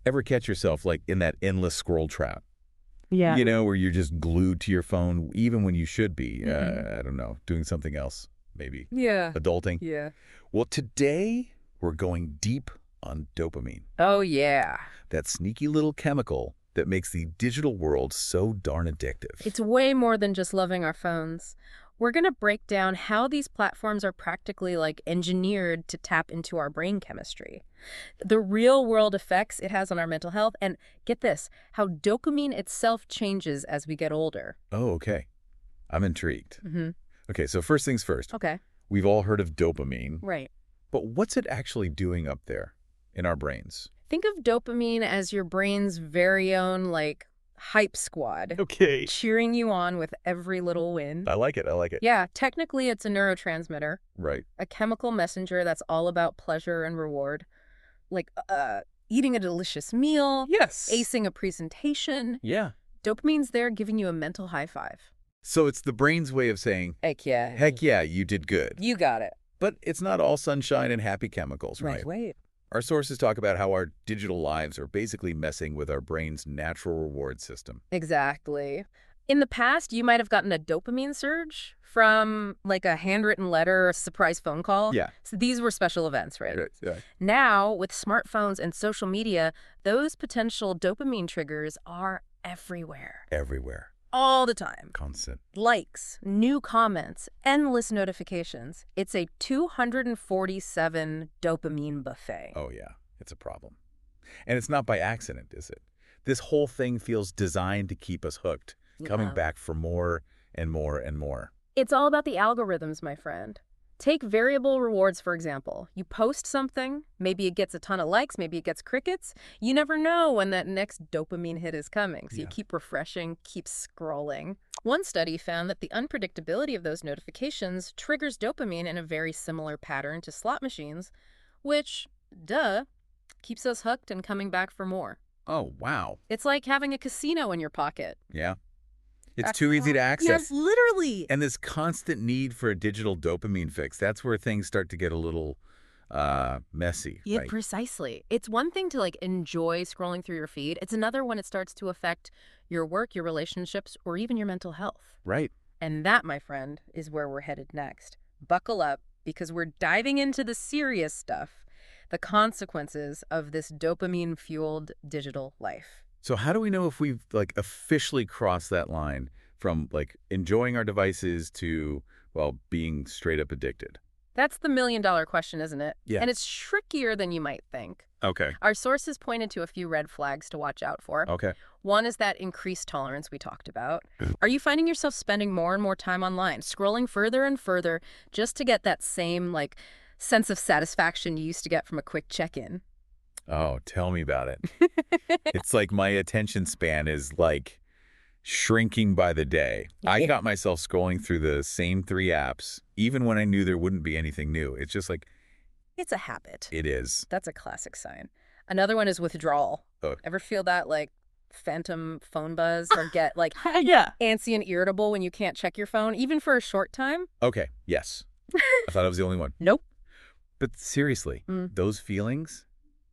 Ever catch yourself like in that endless scroll trap? Yeah. Where you're just glued to your phone even when you should be, Mm-mm. I don't know, doing something else, maybe Yeah. adulting. Yeah. Well, today we're going deep on dopamine, Oh, yeah. that sneaky little chemical that makes the digital world so darn addictive. It's way more than just loving our phones. We're going to break down how these platforms are practically like engineered to tap into our brain chemistry, the real world effects it has on our mental health, and get this, how dopamine itself changes as we get older. Oh, okay. I'm intrigued. Mm-hmm. Okay, so first things first. Okay. We've all heard of dopamine, Right. but what's it actually doing up there in our brains? Think of dopamine as your brain's very own, like, hype squad, Okay. cheering you on with every little win. I like it. I like it. Yeah, technically it's a neurotransmitter, Right. a chemical messenger that's all about pleasure and reward. Like, eating a delicious meal, Yes. acing a presentation. Yeah. Dopamine's there giving you a mental high five. So it's the brain's way of saying, Heck yeah. heck yeah, you did good. You got it. But it's not all sunshine and happy chemicals, right? Wait. Our sources talk about how our digital lives are basically messing with our brain's natural reward system. Exactly. In the past, you might have gotten a dopamine surge from like a handwritten letter or a surprise phone call. Yeah. So these were special events, right? Yeah. Now, with smartphones and social media, those potential dopamine triggers are everywhere. Everywhere. All the time. Constant. Likes, new comments, endless notifications. It's a 247 dopamine buffet. Oh, yeah. It's a problem. And it's not by accident, is it? This whole thing feels designed to keep us hooked, coming Yeah. back for more and more and more. It's all about the algorithms, my friend. Take variable rewards, for example. You post something, maybe it gets a ton of likes, maybe it gets crickets. You never know when that next dopamine hit is coming, so you Yeah. keep refreshing, keep scrolling. One study found that the unpredictability of those notifications triggers dopamine in a very similar pattern to slot machines, which, keeps us hooked and coming back for more. Oh, wow. It's like having a casino in your pocket. Yeah. It's too easy to access. Yes, literally. And this constant need for a digital dopamine fix, that's where things start to get a little messy, Yeah, right? precisely. It's one thing to like enjoy scrolling through your feed. It's another when it starts to affect your work, your relationships, or even your mental health. Right. And that, my friend, is where we're headed next. Buckle up, because we're diving into the serious stuff, the consequences of this dopamine-fueled digital life. So how do we know if we've like officially crossed that line from like enjoying our devices to, well, being straight up addicted? That's the million-dollar question, isn't it? Yeah. And it's trickier than you might think. Okay. Our sources pointed to a few red flags to watch out for. Okay. One is that increased tolerance we talked about. Are you finding yourself spending more and more time online, scrolling further and further just to get that same, like, sense of satisfaction you used to get from a quick check-in? Oh, tell me about it. It's like my attention span is like shrinking by the day. I got myself scrolling through the same 3 apps, even when I knew there wouldn't be anything new. It's just like, It's a habit. it is. That's a classic sign. Another one is withdrawal. Oh. Ever feel that, like, phantom phone buzz or get, like, Yeah. antsy and irritable when you can't check your phone, even for a short time? Okay, yes. I thought I was the only one. Nope. But seriously, Mm. those feelings,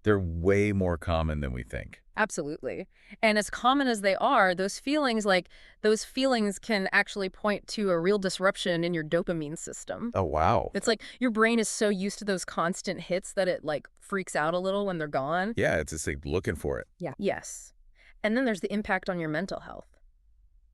they're way more common than we think. Absolutely. And as common as they are, those feelings can actually point to a real disruption in your dopamine system. Oh, wow. It's like your brain is so used to those constant hits that it like freaks out a little when they're gone. Yeah, it's just like looking for it. Yeah. Yes. And then there's the impact on your mental health,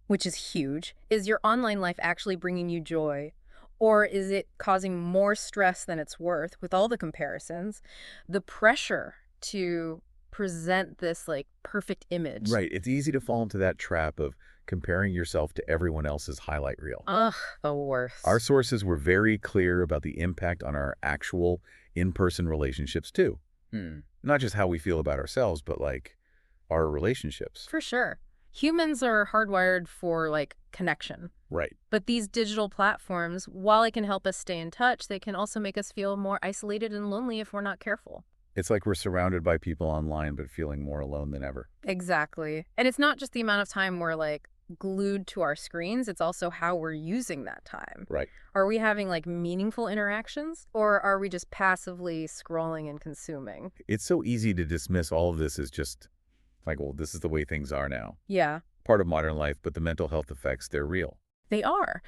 which is huge. Is your online life actually bringing you joy? Or is it causing more stress than it's worth with all the comparisons? The pressure to present this like perfect image. Right. It's easy to fall into that trap of comparing yourself to everyone else's highlight reel. Ugh, the worst. Our sources were very clear about the impact on our actual in-person relationships too. Not just how we feel about ourselves, but like our relationships. For sure. Humans are hardwired for like connection. Right. But these digital platforms, while it can help us stay in touch, they can also make us feel more isolated and lonely if we're not careful. It's like we're surrounded by people online, but feeling more alone than ever. Exactly. And it's not just the amount of time we're like glued to our screens. It's also how we're using that time. Right. Are we having like meaningful interactions, or are we just passively scrolling and consuming? It's so easy to dismiss all of this as just like, well, this is the way things are now. Yeah, Part of modern life, but the mental health effects, they're real. they are.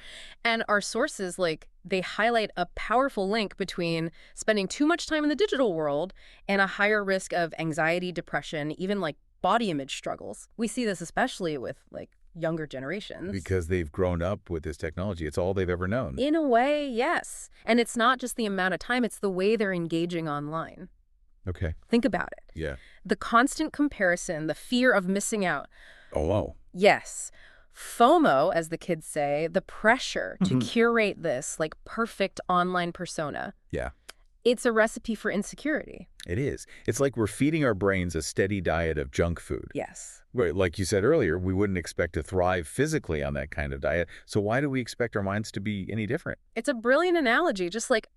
And our sources, like, they highlight a powerful link between spending too much time in the digital world and a higher risk of anxiety, depression, even like body image struggles. We see this especially with like younger generations. Because they've grown up with this technology. It's all they've ever known. In a way, yes. And it's not just the amount of time, it's the way they're engaging online. Okay. Think about it. Yeah. The constant comparison, the fear of missing out. Oh. Yes. FOMO, as the kids say, the pressure to curate this like perfect online persona. Yeah. It's a recipe for insecurity. It is. It's like we're feeding our brains a steady diet of junk food. Yes. Right. Like you said earlier, we wouldn't expect to thrive physically on that kind of diet. So why do we expect our minds to be any different? It's a brilliant analogy. Just like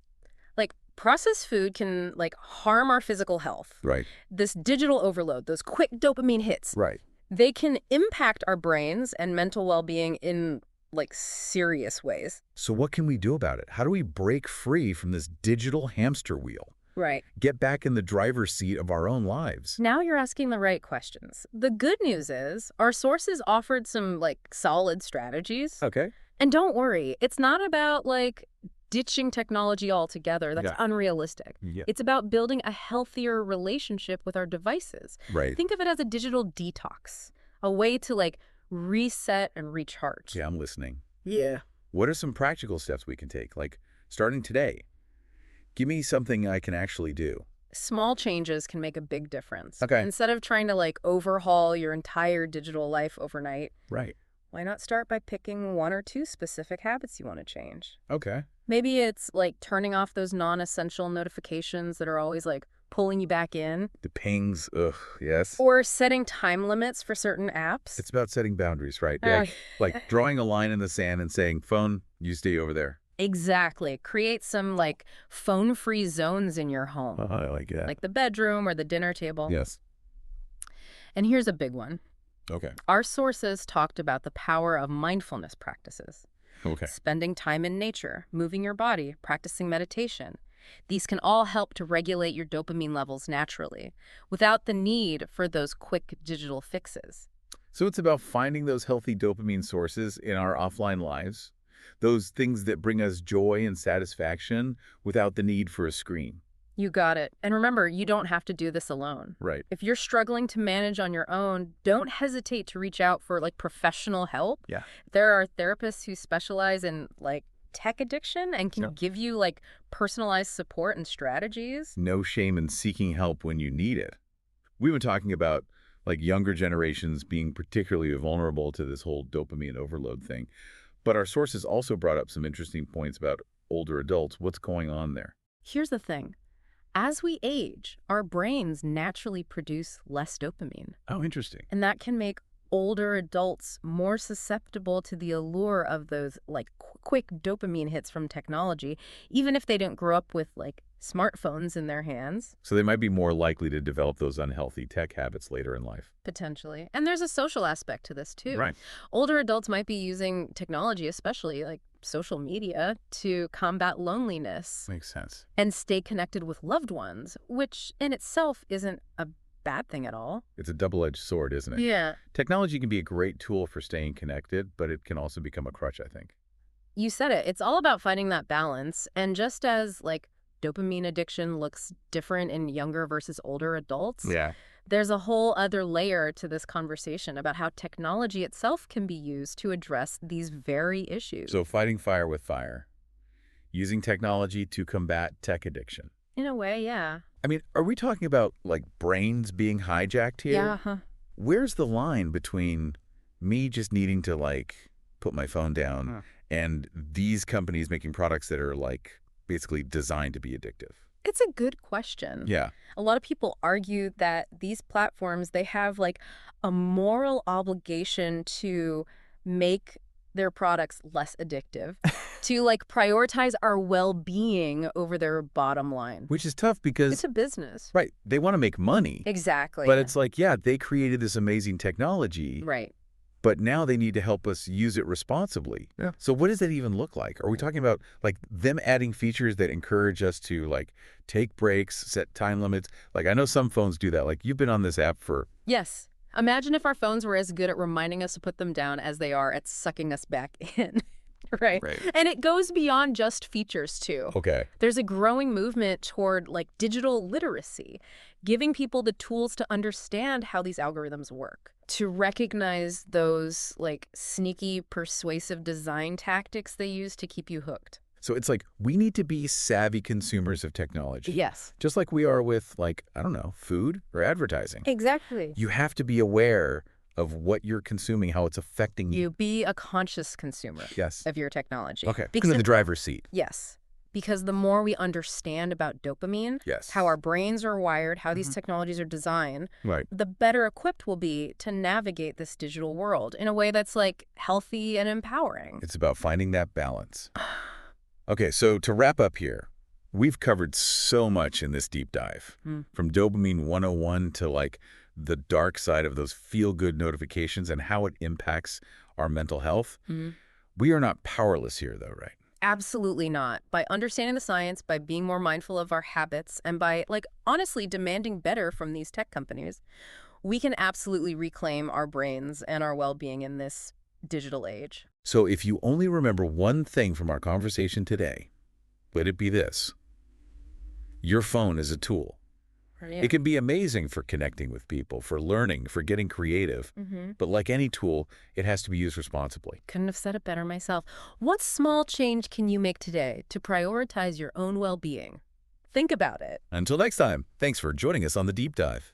processed food can like harm our physical health. Right. This digital overload, those quick dopamine hits, Right. they can impact our brains and mental well-being in like serious ways. So what can we do about it? How do we break free from this digital hamster wheel? Right. Get back in the driver's seat of our own lives? Now you're asking the right questions. The good news is our sources offered some like solid strategies. Okay. And don't worry, it's not about like ditching technology altogether. That's Yeah. unrealistic. Yeah. It's about building a healthier relationship with our devices. Right. Think of it as a digital detox, a way to like reset and recharge. Yeah, I'm listening. Yeah. What are some practical steps we can take? Like starting today. Give me something I can actually do. Small changes can make a big difference. Okay. Instead of trying to like overhaul your entire digital life overnight, Right. why not start by picking one or two specific habits you want to change? Okay. Maybe it's like turning off those non-essential notifications that are always like pulling you back in. The pings. Ugh. Yes. Or setting time limits for certain apps. It's about setting boundaries, right? Oh, Like drawing a line in the sand and saying, phone, you stay over there. Exactly. Create some like phone-free zones in your home. I like that. Like the bedroom or the dinner table. Yes. And here's a big one. Okay. Our sources talked about the power of mindfulness practices. Okay. Spending time in nature, moving your body, practicing meditation. These can all help to regulate your dopamine levels naturally, without the need for those quick digital fixes. So it's about finding those healthy dopamine sources in our offline lives, those things that bring us joy and satisfaction without the need for a screen. You got it. And remember, you don't have to do this alone. Right. If you're struggling to manage on your own, don't hesitate to reach out for like professional help. Yeah. There are therapists who specialize in like tech addiction and can give you like personalized support and strategies. No shame in seeking help when you need it. We've been talking about like younger generations being particularly vulnerable to this whole dopamine overload thing. But our sources also brought up some interesting points about older adults. What's going on there? Here's the thing. As we age, our brains naturally produce less dopamine. Oh, interesting. And that can make older adults more susceptible to the allure of those like quick dopamine hits from technology, even if they didn't grow up with like smartphones in their hands. So they might be more likely to develop those unhealthy tech habits later in life. Potentially. And there's a social aspect to this too. Right. Older adults might be using technology, especially like social media, to combat loneliness Makes sense. and stay connected with loved ones, which in itself isn't a bad thing at all. It's a double-edged sword, isn't it? Yeah. Technology can be a great tool for staying connected, but it can also become a crutch, I think. You said it. It's all about finding that balance. And just as like dopamine addiction looks different in younger versus older adults, Yeah. there's a whole other layer to this conversation about how technology itself can be used to address these very issues. So fighting fire with fire. Using technology to combat tech addiction. In a way, yeah. I mean, are we talking about like brains being hijacked here? Yeah. Huh. Where's the line between me just needing to like put my phone down and these companies making products that are like basically designed to be addictive? It's a good question. Yeah. A lot of people argue that these platforms, they have like a moral obligation to make their products less addictive, to like prioritize our well-being over their bottom line. Which is tough because, It's a business. right, they want to make money. Exactly. But it's like, yeah, they created this amazing technology. Right. but now they need to help us use it responsibly. Yeah. So what does that even look like? Are we talking about like them adding features that encourage us to like take breaks, set time limits? Like I know some phones do that. Like you've been on this app for Yes. Imagine if our phones were as good at reminding us to put them down as they are at sucking us back in. Right. Right. And it goes beyond just features, too. okay. There's a growing movement toward like digital literacy, giving people the tools to understand how these algorithms work, to recognize those like sneaky, persuasive design tactics they use to keep you hooked. So it's like we need to be savvy consumers of technology. Yes. Just like we are with like, I don't know, food or advertising. Exactly. You have to be aware of what you're consuming, how it's affecting you. You be a conscious consumer Yes. of your technology. Okay. Because In the driver's seat. yes. Because the more we understand about dopamine, Yes. how our brains are wired, how these technologies are designed, Right. the better equipped we'll be to navigate this digital world in a way that's like healthy and empowering. It's about finding that balance. Okay, so to wrap up here, we've covered so much in this deep dive. From Dopamine 101 to like the dark side of those feel-good notifications and how it impacts our mental health. We are not powerless here though, right? Absolutely not. By understanding the science, by being more mindful of our habits, and by like honestly demanding better from these tech companies, we can absolutely reclaim our brains and our well-being in this digital age. So if you only remember one thing from our conversation today, let it be this. Your phone is a tool. Right. It can be amazing for connecting with people, for learning, for getting creative. But like any tool, it has to be used responsibly. Couldn't have said it better myself. What small change can you make today to prioritize your own well-being? Think about it. Until next time, thanks for joining us on The Deep Dive.